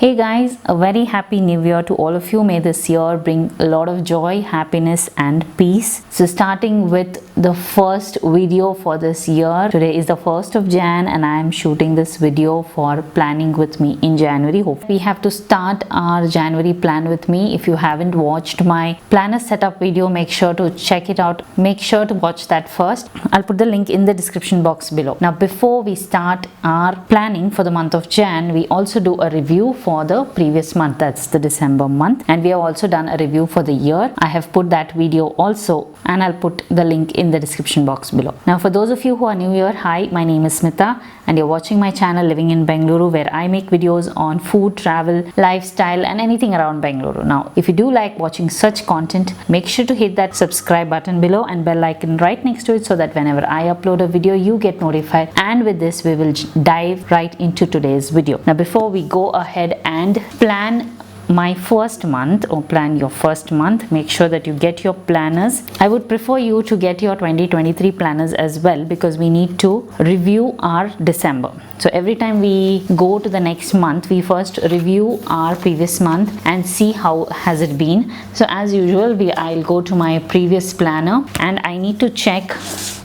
Hey guys, a very happy new year to all of you. May this year bring a lot of joy, happiness and peace. So starting with the first video for this year. Today is the 1st of Jan and I am shooting this video for planning with me in January. Hope we have to start our January plan with me. If you haven't watched my planner setup video, make sure to check it out. Make sure to watch that first. I'll put the link in the description box below. Now before we start our planning for the month of Jan, we also do a review for the previous month, that's the December month, and we have also done a review for the year. I have put that video also and I'll put the link in the description box below. Now for those of you who are new here, hi, my name is Smita and you're watching my channel Living in Bengaluru, where I make videos on food, travel, lifestyle and anything around Bengaluru. Now if you do like watching such content, make sure to hit that subscribe button below and bell icon right next to it so that whenever I upload a video you get notified. And with this we will dive right into today's video. Now before we go ahead and plan my first month or plan your first month, make sure that you get your planners. I would prefer you to get your 2023 planners as well, because we need to review our December. So every time we go to the next month, we first review our previous month and see how has it been. So as usual, I'll go to my previous planner and I need to check.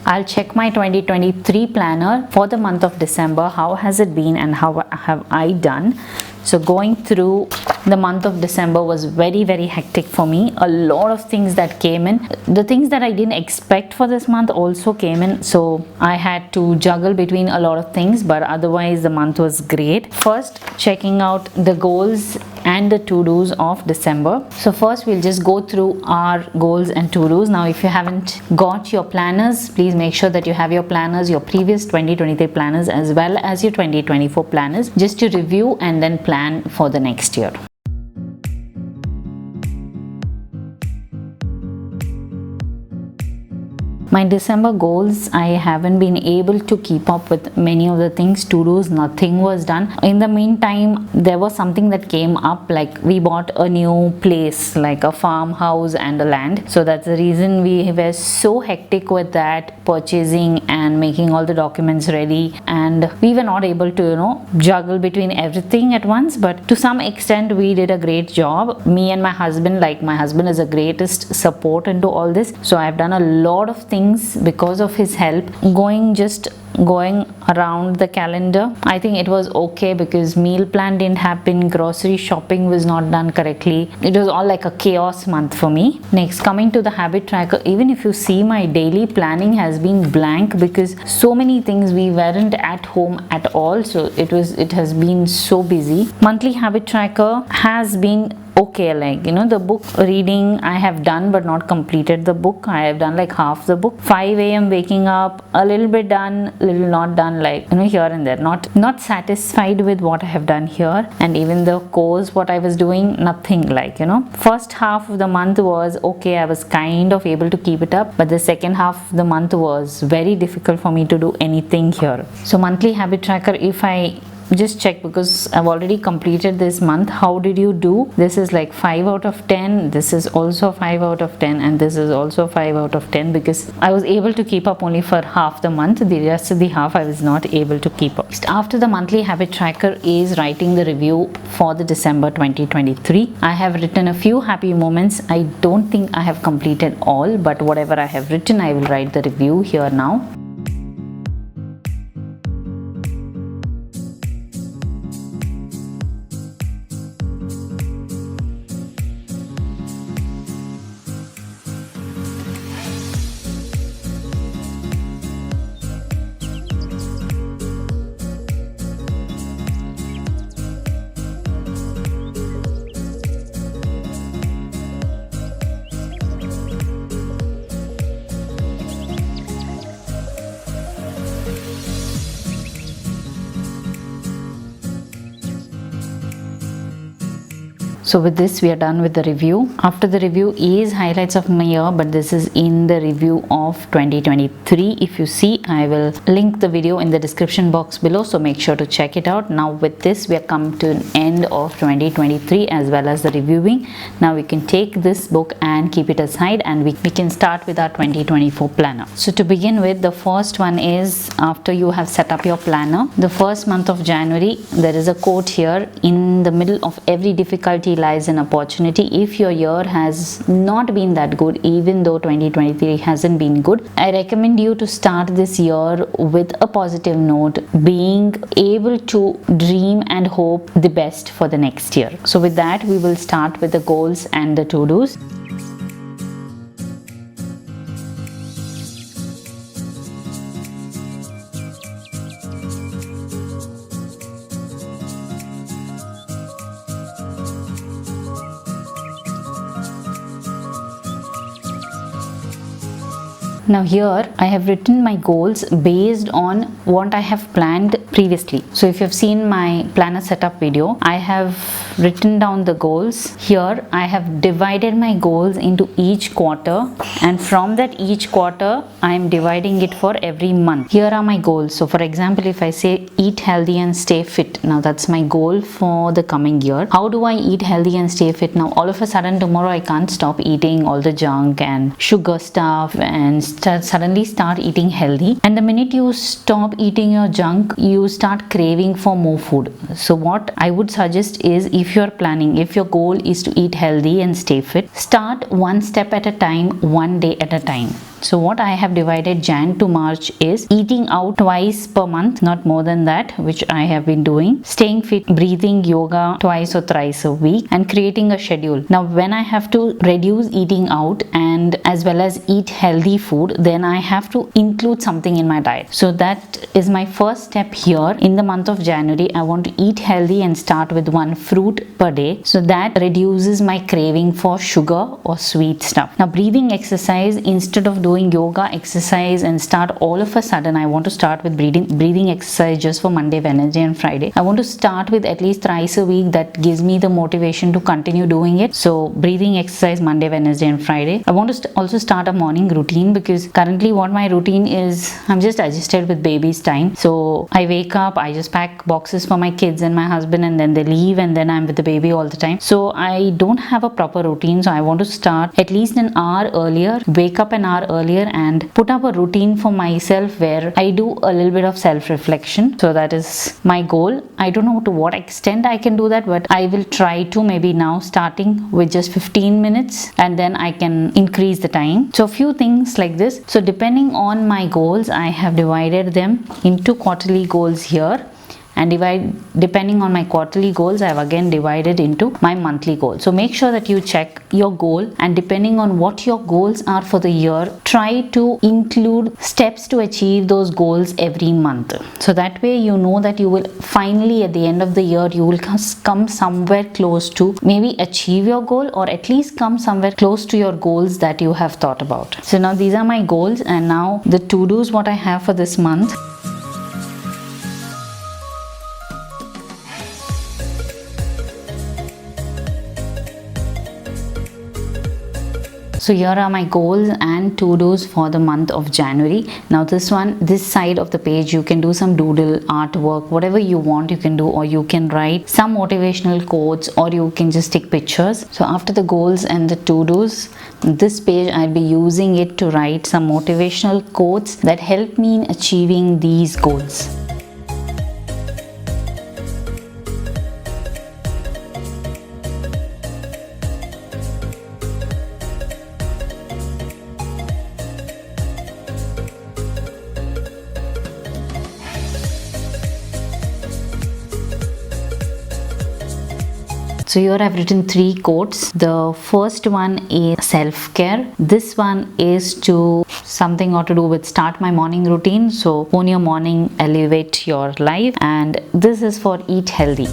I'll check my 2023 planner for the month of December. How has it been and how have I done? So going through the month of December was very hectic for me. A lot of things that came in. The things that I didn't expect for this month also came in. So I had to juggle between a lot of things, but otherwise the month was great. First, checking out the goals and the to-dos of December. So first we'll just go through our goals and to-dos. Now if you haven't got your planners, please make sure that you have your planners, your previous 2023 planners as well as your 2024 planners, just to review and then plan for the next year. My December goals, I haven't been able to keep up with many of the things, to-dos, nothing was done. In the meantime, there was something that came up, like we bought a new place, like a farmhouse and a land. So that's the reason we were so hectic with that, purchasing and making all the documents ready. And we were not able to, juggle between everything at once. But to some extent, we did a great job. Me and my husband, like my husband is the greatest support into all this. So I've done a lot of things because of his help, going around the calendar. I think it was okay because meal plan didn't happen, grocery shopping was not done correctly. It was all like a chaos month for me. Next, coming to the habit tracker, even if you see, my daily planning has been blank because so many things, we weren't at home at all, so it has been so busy. Monthly habit tracker has been okay, like the book reading I have done but not completed the book. I have done like half the book. 5 a.m. waking up, a little bit done, little not done, like here and there. Not satisfied with what I have done here. And even the course what I was doing, nothing, like first half of the month was okay, I was kind of able to keep it up, but the second half of the month was very difficult for me to do anything here. So monthly habit tracker, if I just check, because I've already completed this month, how did you do? This is like 5 out of 10, this is also 5 out of 10, and this is also 5 out of 10, because I was able to keep up only for half the month. The rest of the half I was not able to keep up. After the monthly habit tracker is writing the review for the December 2023. I have written a few happy moments. I don't think I have completed all, but whatever I have written, I will write the review here now. So with this we are done with the review. After the review is highlights of my year, but this is in the review of 2023. If you see, I will link the video in the description box below, so make sure to check it out. Now with this we are come to an end of 2023 as well as the reviewing. Now we can take this book and keep it aside and we can start with our 2024 planner. So to begin with, the first one is, after you have set up your planner, the first month of January, there is a quote here in the middle of every difficulty lies an opportunity. If your year has not been that good, even though 2023 hasn't been good, I recommend you to start this year with a positive note, being able to dream and hope the best for the next year. So with that, we will start with the goals and the to-dos. Now here I have written my goals based on what I have planned previously. So if you have seen my planner setup video, I have written down the goals. Here I have divided my goals into each quarter, and from that each quarter I am dividing it for every month. Here are my goals. So for example, if I say eat healthy and stay fit, now that's my goal for the coming year. How do I eat healthy and stay fit? Now all of a sudden tomorrow I can't stop eating all the junk and sugar stuff and suddenly start eating healthy, and the minute you stop eating your junk, you start craving for more food. So what I would suggest is, if you're planning, if your goal is to eat healthy and stay fit, start one step at a time, one day at a time. So what I have divided Jan to March is eating out twice per month, not more than that, which I have been doing, staying fit, breathing, yoga twice or thrice a week, and creating a schedule. Now when I have to reduce eating out and as well as eat healthy food, then I have to include something in my diet. So that is my first step here. In the month of January, I want to eat healthy and start with one fruit per day. So that reduces my craving for sugar or sweet stuff. Now breathing exercise, instead of doing yoga exercise and start all of a sudden, I want to start with breathing exercise just for Monday, Wednesday and Friday. I want to start with at least thrice a week. That gives me the motivation to continue doing it. So breathing exercise Monday, Wednesday and Friday. I want to also start a morning routine, because currently what my routine is, I'm just adjusted with baby's time. So I wake up, I just pack boxes for my kids and my husband, and then they leave, and then I'm with the baby all the time. So I don't have a proper routine. So I want to start at least an hour earlier, wake up an hour earlier, and put up a routine for myself where I do a little bit of self-reflection. So that is my goal. I don't know to what extent I can do that, but I will try to, maybe now starting with just 15 minutes, and then I can increase the time. So a few things like this. So depending on my goals, I have divided them into quarterly goals here, and depending on my quarterly goals, I have again divided into my monthly goals. So make sure that you check your goal, and depending on what your goals are for the year, try to include steps to achieve those goals every month. So that way you know that you will finally, at the end of the year, you will come somewhere close to maybe achieve your goal, or at least come somewhere close to your goals that you have thought about. So now these are my goals, and now the to-dos what I have for this month. So here are my goals and to-dos for the month of January. Now this side of the page, you can do some doodle, artwork, whatever you want you can do, or you can write some motivational quotes, or you can just take pictures. So after the goals and the to-dos, this page I'll be using it to write some motivational quotes that help me in achieving these goals. So here I've written 3 quotes. The first one is self-care. This one is to something or to do with start my morning routine. So own your morning, elevate your life. And this is for eat healthy.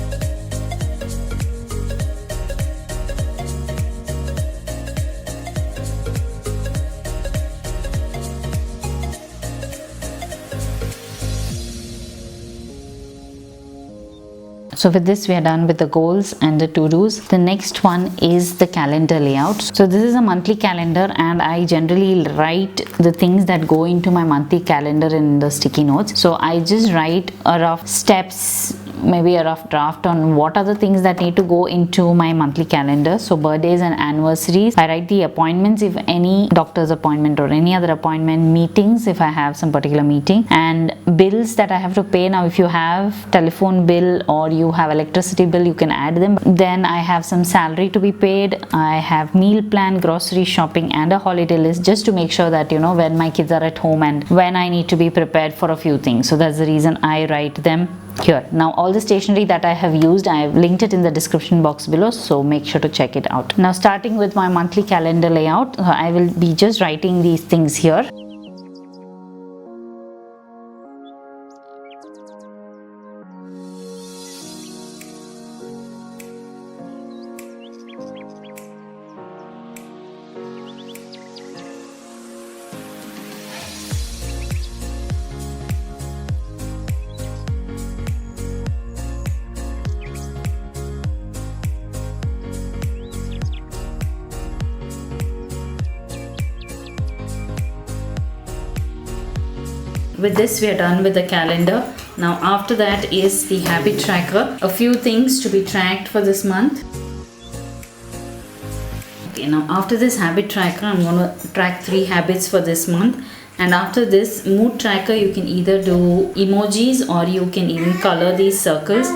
So with this we are done with the goals and the to-dos. The next one is the calendar layout. So this is a monthly calendar, and I generally write the things that go into my monthly calendar in the sticky notes. So I just write a rough steps maybe a rough draft on what are the things that need to go into my monthly calendar. So birthdays and anniversaries, I write the appointments, if any doctor's appointment or any other appointment, meetings if I have some particular meeting, and bills that I have to pay. Now if you have telephone bill or you have electricity bill, you can add them. Then I have some salary to be paid. I have meal plan, grocery shopping, and a holiday list, just to make sure that when my kids are at home and when I need to be prepared for a few things. So that's the reason I write them here. Now all the stationery that I have used, I have linked it in the description box below, so make sure to check it out. Now starting with my monthly calendar layout, I will be just writing these things here. With this, we are done with the calendar. Now after that is the habit tracker. A few things to be tracked for this month. Okay, now after this habit tracker, I'm going to track 3 habits for this month. And after this mood tracker, you can either do emojis or you can even color these circles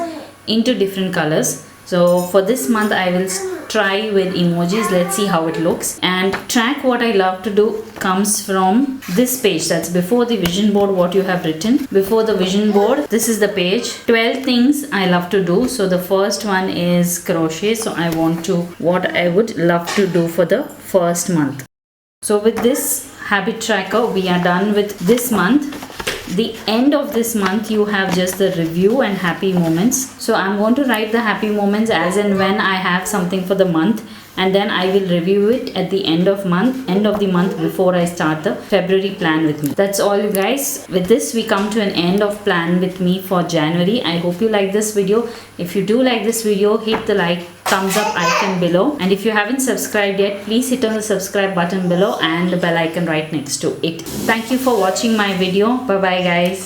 into different colors. So for this month, I will try with emojis. Let's see how it looks. And track what I love to do comes from this page. That's before the vision board, what you have written. Before the vision board, this is the page. 12 things I love to do. So the first one is crochet. So I want to, what I would love to do for the first month. So with this habit tracker, we are done with this month. The end of this month, you have just the review and happy moments. So I'm going to write the happy moments as and when I have something for the month, and then I will review it at the end of the month before I start the February plan with me. That's all, you guys. With this, we come to an end of plan with me for January. I hope you like this video. If you do like this video, hit the thumbs up icon below, and if you haven't subscribed yet, please hit on the subscribe button below and the bell icon right next to it. Thank you for watching my video. Bye bye, guys.